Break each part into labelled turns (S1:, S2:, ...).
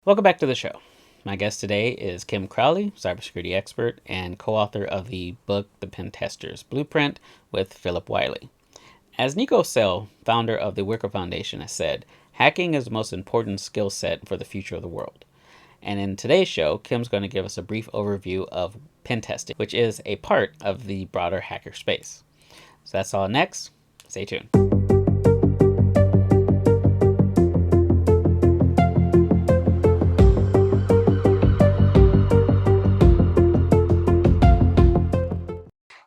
S1: Welcome back to the show. My guest today is Kim Crawley, cybersecurity expert and co-author of the book The Pentester's Blueprint with Philip Wiley. As Nico Sell, founder of the Wicker Foundation, has said, hacking is the most important skill set for the future of the world. And in today's show, Kim's going to give us a brief overview of pen testing, which is a part of the broader hacker space. So that's all next. Stay tuned.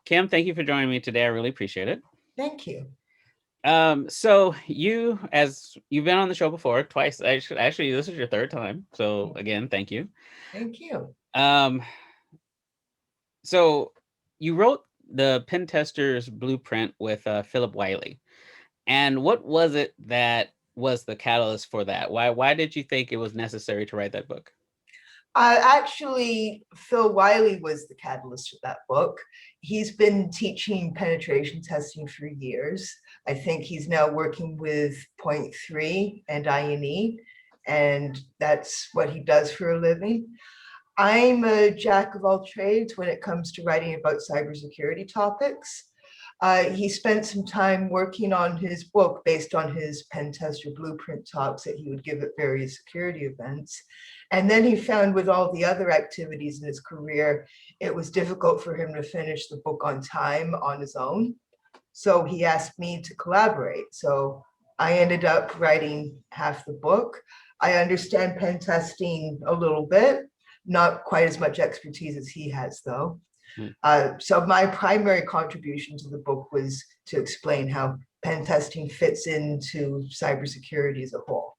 S1: Kim, thank you for joining me today. I really appreciate it.
S2: Thank you.
S1: So as you've been on the show before twice. Actually, this is your third time. So again, thank you.
S2: Thank you.
S1: Um, so you wrote the Pen Tester's Blueprint with Philip Wiley, and what was it that was the catalyst for that? Why did you think it was necessary to write that book?
S2: Actually, Phil Wiley was the catalyst for that book. He's been teaching penetration testing for years. I think he's now working with Point 3 and INE, and that's what he does for a living. I'm a jack of all trades when it comes to writing about cybersecurity topics. He spent some time working on his book based on his pen tester blueprint talks that he would give at various security events. And then he found with all the other activities in his career, it was difficult for him to finish the book on time on his own. So he asked me to collaborate. So I ended up writing half the book. I understand pen testing a little bit, not quite as much expertise as he has though. So my primary contribution to the book was to explain how pen testing fits into cybersecurity as a whole.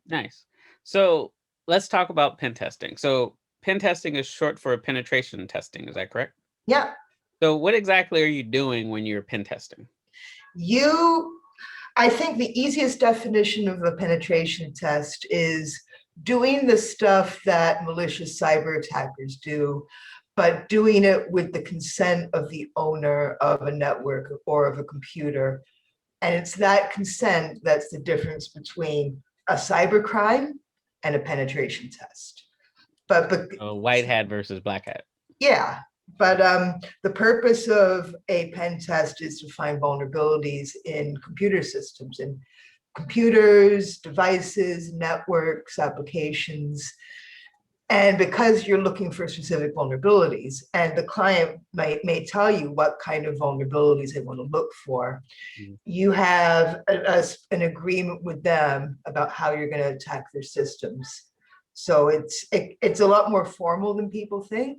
S1: Nice. So let's talk about pen testing. So pen testing is short for penetration testing. Is that correct?
S2: Yeah.
S1: So what exactly are you doing when you're pen testing?
S2: I think the easiest definition of a penetration test is doing the stuff that malicious cyber attackers do, but doing it with the consent of the owner of a network or of a computer. And it's that consent that's the difference between a cyber crime and a penetration test. But
S1: white hat versus black hat.
S2: Yeah, but the purpose of a pen test is to find vulnerabilities in computer systems, in computers, devices, networks, applications. And because you're looking for specific vulnerabilities, and the client may tell you what kind of vulnerabilities they want to look for, you have an agreement with them about how you're going to attack their systems. So it's a lot more formal than people think.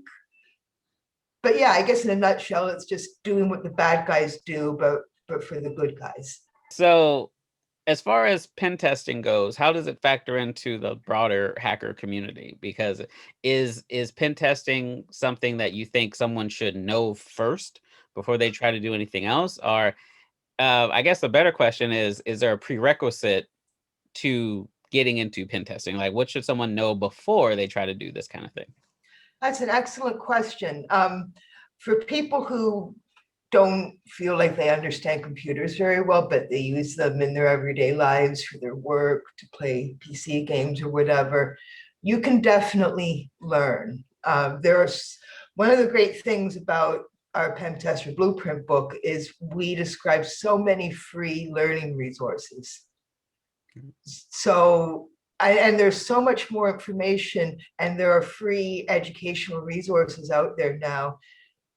S2: But yeah, I guess in a nutshell, it's just doing what the bad guys do, but for the good guys.
S1: So as far as pen testing goes, how does it factor into the broader hacker community? Because is pen testing something that you think someone should know first before they try to do anything else? Or I guess the better question is there a prerequisite to getting into pen testing? Like, what should someone know before they try to do this kind of thing?
S2: That's an excellent question. For people who don't feel like they understand computers very well, but they use them in their everyday lives for their work, to play PC games or whatever, you can definitely learn. One of the great things about our Pen Tester Blueprint book is we describe so many free learning resources. So, and there's so much more information, and there are free educational resources out there now.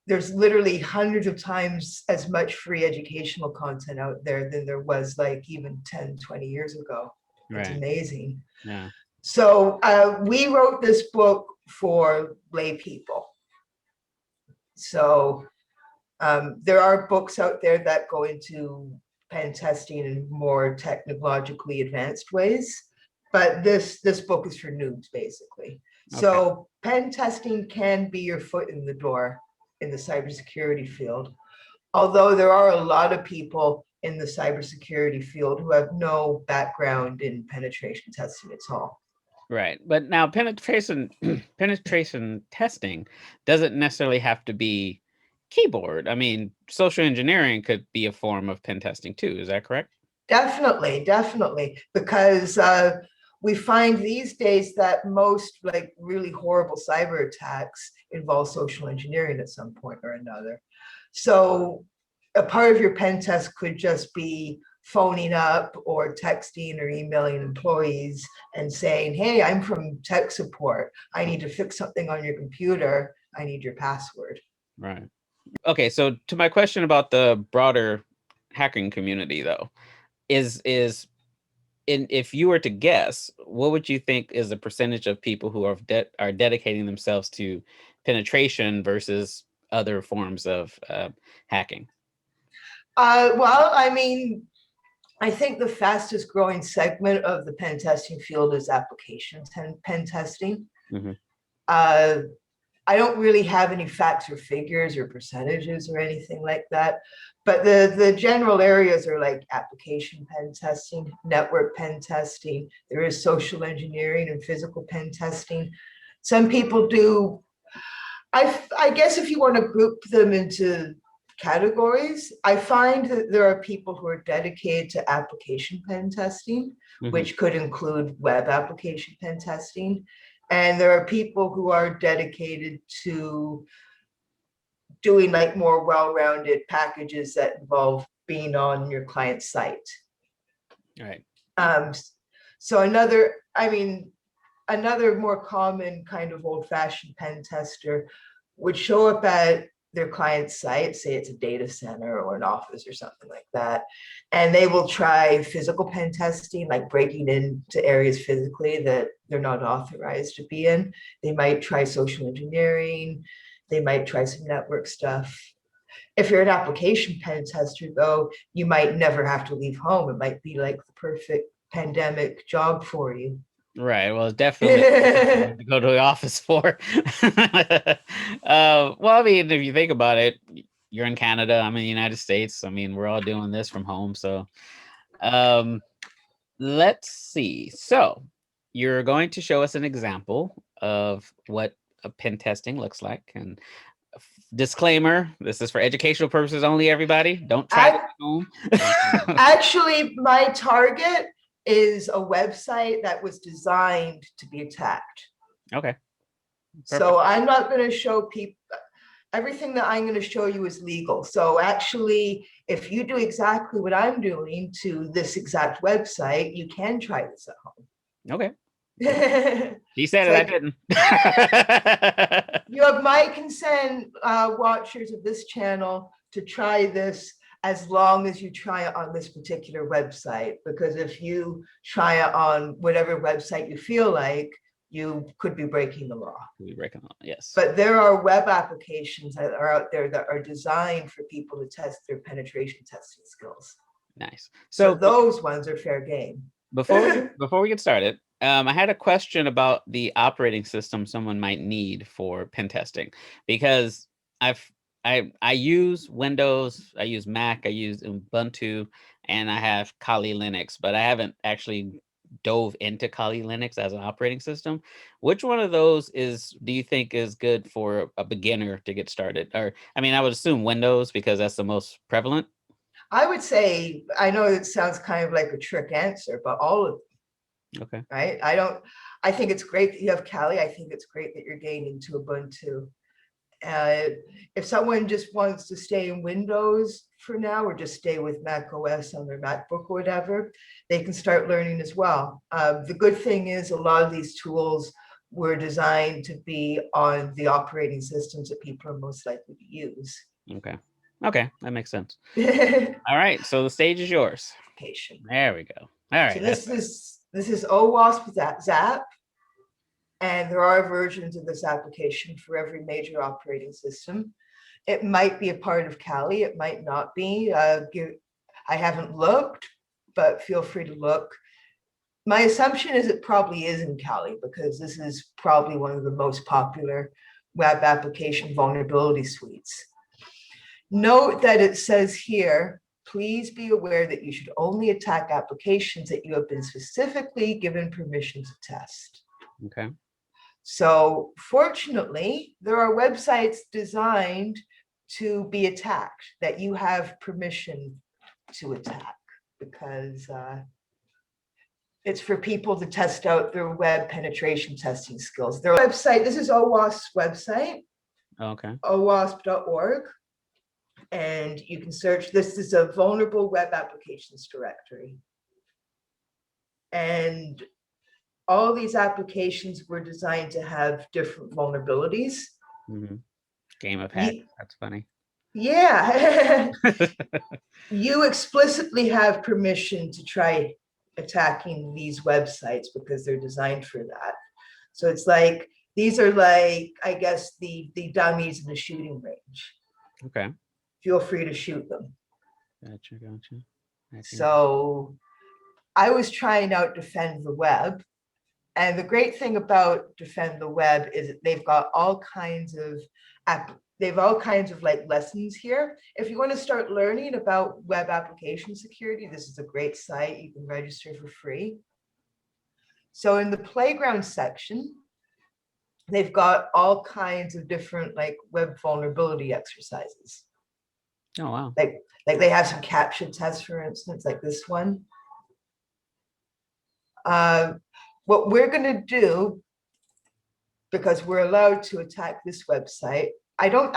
S2: There's literally hundreds of times as much free educational content out there than there was like even 10, 20 years ago. It's amazing.
S1: Yeah.
S2: So we wrote this book for lay people. So there are books out there that go into pen testing in more technologically advanced ways, but this book is for noobs basically. Okay. So pen testing can be your foot in the door in the cybersecurity field, although there are a lot of people in the cybersecurity field who have no background in penetration testing at all.
S1: Right. But now penetration testing doesn't necessarily have to be keyboard. I mean, social engineering could be a form of pen testing too. Is that correct?
S2: Definitely, definitely. Because we find these days that most like really horrible cyber attacks involve social engineering at some point or another. So a part of your pen test could just be phoning up or texting or emailing employees and saying, hey, I'm from tech support. I need to fix something on your computer. I need your password.
S1: Right. Okay, so to my question about the broader hacking community, though, is if you were to guess, what would you think is the percentage of people who are dedicating themselves to penetration versus other forms of hacking?
S2: Well, I mean, I think the fastest growing segment of the pen testing field is application pen testing.
S1: Hmm.
S2: Uh, I don't really have any facts or figures or percentages or anything like that. But the general areas are like application pen testing, network pen testing. There is social engineering and physical pen testing. Some people do, I guess if you want to group them into categories, I find that there are people who are dedicated to application pen testing,
S1: Hmm.
S2: which could include web application pen testing. And there are people who are dedicated to doing like more well-rounded packages that involve being on your client site.
S1: Right.
S2: Um, so another more common kind of old-fashioned pen tester would show up at their client's site, say it's a data center or an office or something like that, and they will try physical pen testing, like breaking into areas physically that they're not authorized to be in. They might try social engineering. They might try some network stuff. If you're an application pen tester, though, you might never have to leave home. It might be like the perfect pandemic job for you.
S1: Right. well, it's definitely something to go to the office for. Well, I mean, if you think about it, you're in Canada, I'm in the United States. I mean, we're all doing this from home. So um, let's see. So you're going to show us an example of what a pen testing looks like. And disclaimer, this is for educational purposes only, everybody. Don't try it at home.
S2: Actually, my target is a website that was designed to be attacked.
S1: Okay. Perfect.
S2: So I'm not going to show people, everything that I'm going to show you is legal. So actually, if you do exactly what I'm doing to this exact website, you can try this at home.
S1: Okay.
S2: It's
S1: He said it, I
S2: like
S1: didn't.
S2: you have my consent, watchers of this channel, to try this as long as you try it on this particular website. Because if you try it on whatever website you feel like, you could be breaking the law.
S1: We recommend, yes.
S2: But there are web applications that are out there that are designed for people to test their penetration testing skills.
S1: Nice.
S2: So
S1: So
S2: those ones are fair game.
S1: before we get started, I had a question about the operating system someone might need for pen testing, because I've I use Windows, I use Mac, I use Ubuntu, and I have Kali Linux, but I haven't actually dove into Kali Linux as an operating system. Which one of those do you think is good for a beginner to get started? Or I mean, I would assume Windows because that's the most prevalent.
S2: I would say, I know it sounds kind of like a trick answer, but all of them,
S1: Okay.
S2: right? I think it's great that you have Kali. I think it's great that you're getting into Ubuntu. If someone just wants to stay in Windows for now, or just stay with Mac OS on their MacBook or whatever, they can start learning as well. The good thing is a lot of these tools were designed to be on the operating systems that people are most likely to use.
S1: Okay. Okay, that makes sense.
S2: Application.
S1: All right, so the stage is yours. There we go. All
S2: So
S1: right, that's
S2: this
S1: better.
S2: is OWASP Zap, and there are versions of this application for every major operating system. It might be a part of Kali, it might not be. I haven't looked, but feel free to look. My assumption is it probably is in Kali, because this is probably one of the most popular web application vulnerability suites. Note that it says here, please be aware that you should only attack applications that you have been specifically given permission to test.
S1: Okay.
S2: So fortunately, there are websites designed to be attacked that you have permission to attack, because It's for people to test out their web penetration testing skills. Their website, this is OWASP's website,
S1: Okay.
S2: owasp.org. And you can search, this is a vulnerable web applications directory. And all these applications were designed to have different vulnerabilities.
S1: Mm-hmm. Game of hack. That's funny.
S2: Yeah. You explicitly have permission to try attacking these websites because they're designed for that. So it's like, these are like, I guess, the dummies in the shooting range.
S1: Okay.
S2: Feel free to shoot them.
S1: Gotcha.
S2: So I was trying out Defend the Web. And the great thing about Defend the Web is that they've got all kinds of like lessons here. If you want to start learning about web application security, this is a great site. You can register for free. So in the playground section, they've got all kinds of different like web vulnerability exercises.
S1: Oh, wow.
S2: Like they have some CAPTCHA tests, for instance, like this one. What we're going to do, because we're allowed to attack this website, I don't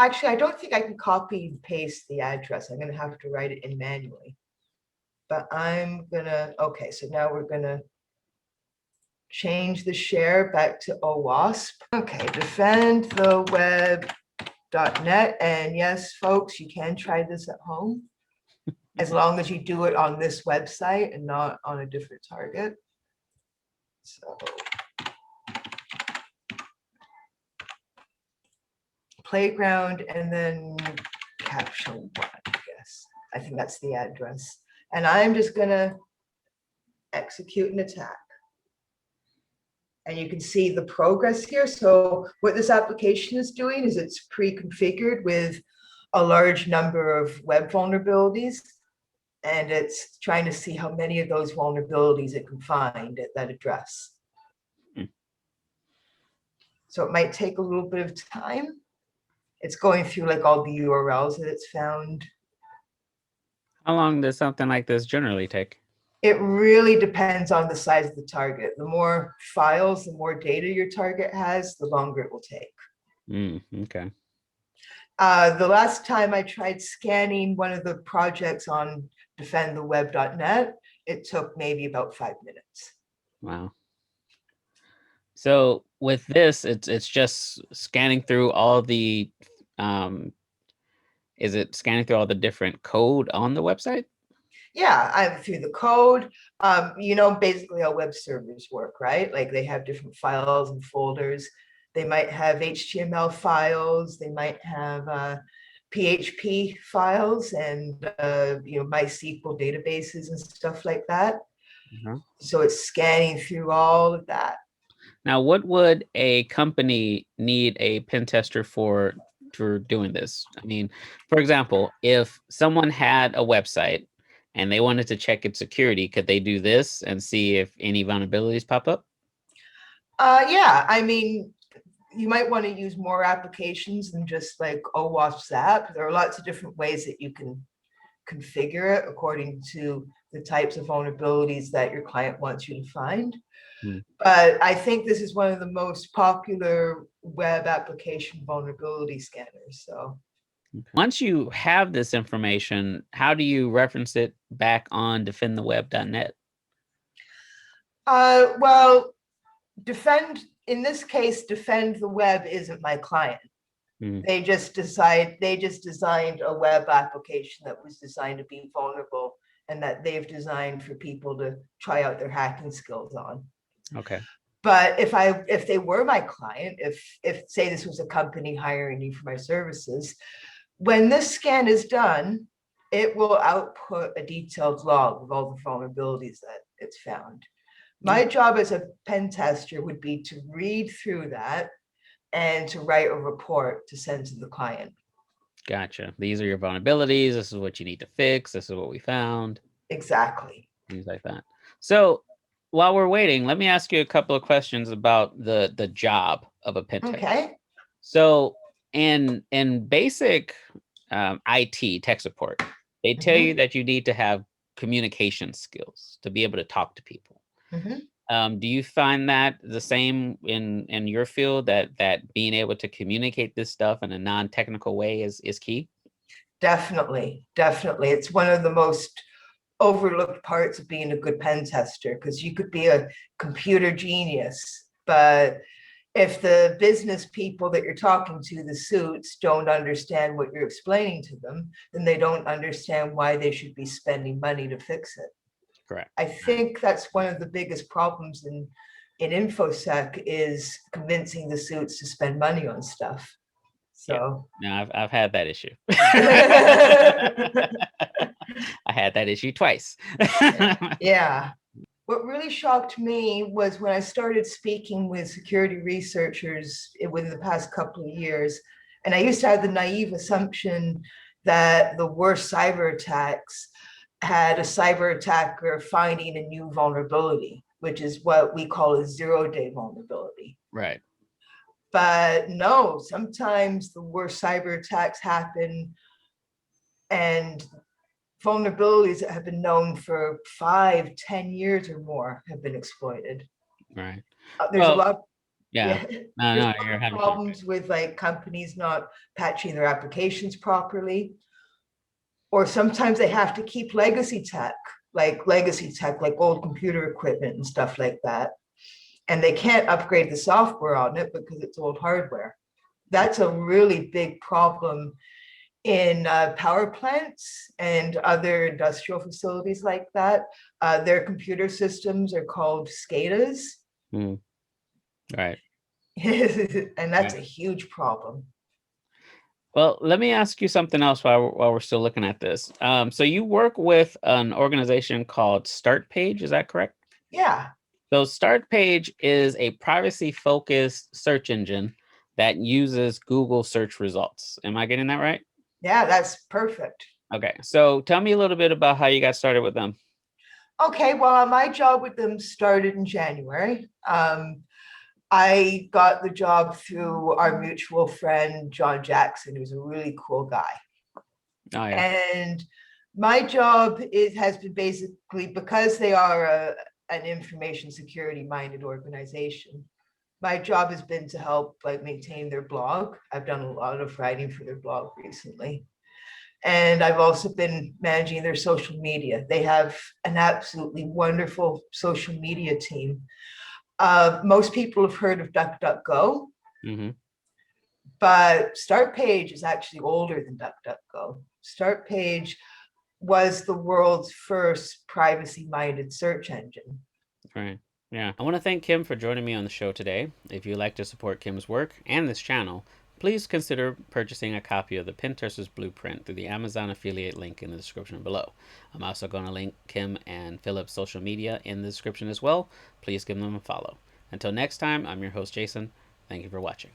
S2: think I can copy and paste the address. I'm going to have to write it in manually. But I'm going to, okay, so now we're going to change the share back to OWASP. Okay, defendtheweb.net. And yes, folks, you can try this at home as long as you do it on this website and not on a different target. So playground and then CAPTCHA 1, I guess. I think that's the address. And I'm just gonna execute an attack. And you can see the progress here. So what this application is doing is it's pre-configured with a large number of web vulnerabilities. And it's trying to see how many of those vulnerabilities it can find at that address. So it might take a little bit of time. It's going through like all the URLs that it's found.
S1: How long does something like this generally take?
S2: It really depends on the size of the target. The more files, the more data your target has, the longer it will take.
S1: Okay.
S2: The last time I tried scanning one of the projects on defendtheweb.net, it took maybe about 5 minutes.
S1: Wow. So with this, it's just scanning through all the, is it scanning through all the different code on the website?
S2: Yeah, I'm through the code. You know, basically how web servers work, right? Like they have different files and folders. They might have HTML files. They might have PHP files and you know, MySQL databases and stuff like that. So it's scanning through all of that.
S1: Now, what would a company need a pen tester for doing this? I mean, for example, if someone had a website and they wanted to check its security, could they do this and see if any vulnerabilities pop up?
S2: Yeah, I mean, you might want to use more applications than just like OWASP app. There are lots of different ways that you can configure it according to the types of vulnerabilities that your client wants you to find. But I think this is one of the most popular web application vulnerability scanners. So
S1: once you have this information, how do you reference it back on defendtheweb.net?
S2: Well, in this case, Defend the Web isn't my client. They just designed a web application that was designed to be vulnerable and that they've designed for people to try out their hacking skills on.
S1: Okay.
S2: But if they were my client, if say this was a company hiring me for my services, when this scan is done, it will output a detailed log of all the vulnerabilities that it's found. My job as a pen tester would be to read through that and to write a report to send to the client.
S1: Gotcha. These are your vulnerabilities. This is what you need to fix. This is what we found.
S2: Exactly.
S1: Things like that. So while we're waiting, let me ask you a couple of questions about the job of a pen tester.
S2: Okay.
S1: So in basic IT tech support, they tell you that you need to have communication skills to be able to talk to people.
S2: Mhm.
S1: Do you find that the same in your field, that being able to communicate this stuff in a non-technical way is key?
S2: Definitely, definitely. It's one of the most overlooked parts of being a good pen tester, because you could be a computer genius, but if the business people that you're talking to, the suits, don't understand what you're explaining to them, then they don't understand why they should be spending money to fix it.
S1: Correct.
S2: I think that's one of the biggest problems in infosec, is convincing the suits to spend money on stuff.
S1: Yeah.
S2: So
S1: No, I've had that issue. I had that issue twice.
S2: yeah. What really shocked me was when I started speaking with security researchers within the past couple of years. And I used to have the naive assumption that the worst cyber attacks had a cyber attacker finding a new vulnerability, which is what we call a zero-day vulnerability.
S1: Right.
S2: But no, sometimes the worst cyber attacks happen and vulnerabilities that have been known for 5, 10 years or more have been exploited.
S1: Right.
S2: There's a
S1: Well,
S2: lot,
S1: yeah.
S2: yeah,
S1: No,
S2: there's
S1: no,
S2: a lot
S1: you're
S2: of
S1: 100% right.
S2: problems with like companies not patching their applications properly, or sometimes they have to keep legacy tech, like old computer equipment and stuff like that. And they can't upgrade the software on it because it's old hardware. That's a really big problem in power plants and other industrial facilities like that. Their computer systems are called SCADAs,
S1: Mm, right.
S2: and that's
S1: Right.
S2: a huge problem.
S1: Well, let me ask you something else while we're still looking at this. So you work with an organization called Start Page, is that correct?
S2: Yeah,
S1: So Start Page is a privacy-focused search engine that uses Google search results. Am I getting that right?
S2: yeah, that's perfect.
S1: Okay. So tell me a little bit about how you got started with them.
S2: Okay, well, my job with them started in January. I got the job through our mutual friend, John Jackson, who's a really cool guy.
S1: Oh yeah.
S2: And my job has been basically, because they are an information security minded organization, my job has been to help like maintain their blog. I've done a lot of writing for their blog recently. And I've also been managing their social media. They have an absolutely wonderful social media team. Most people have heard of DuckDuckGo,
S1: Hmm.
S2: but Start Page is actually older than DuckDuckGo. Start Page was the world's first privacy-minded search engine.
S1: Right. Yeah. I want to thank Kim for joining me on the show today. If you'd like to support Kim's work and this channel, please consider purchasing a copy of the Pentester's Blueprint through the Amazon affiliate link in the description below. I'm also going to link Kim and Philip's social media in the description as well. Please give them a follow. Until next time, I'm your host, Jason. Thank you for watching.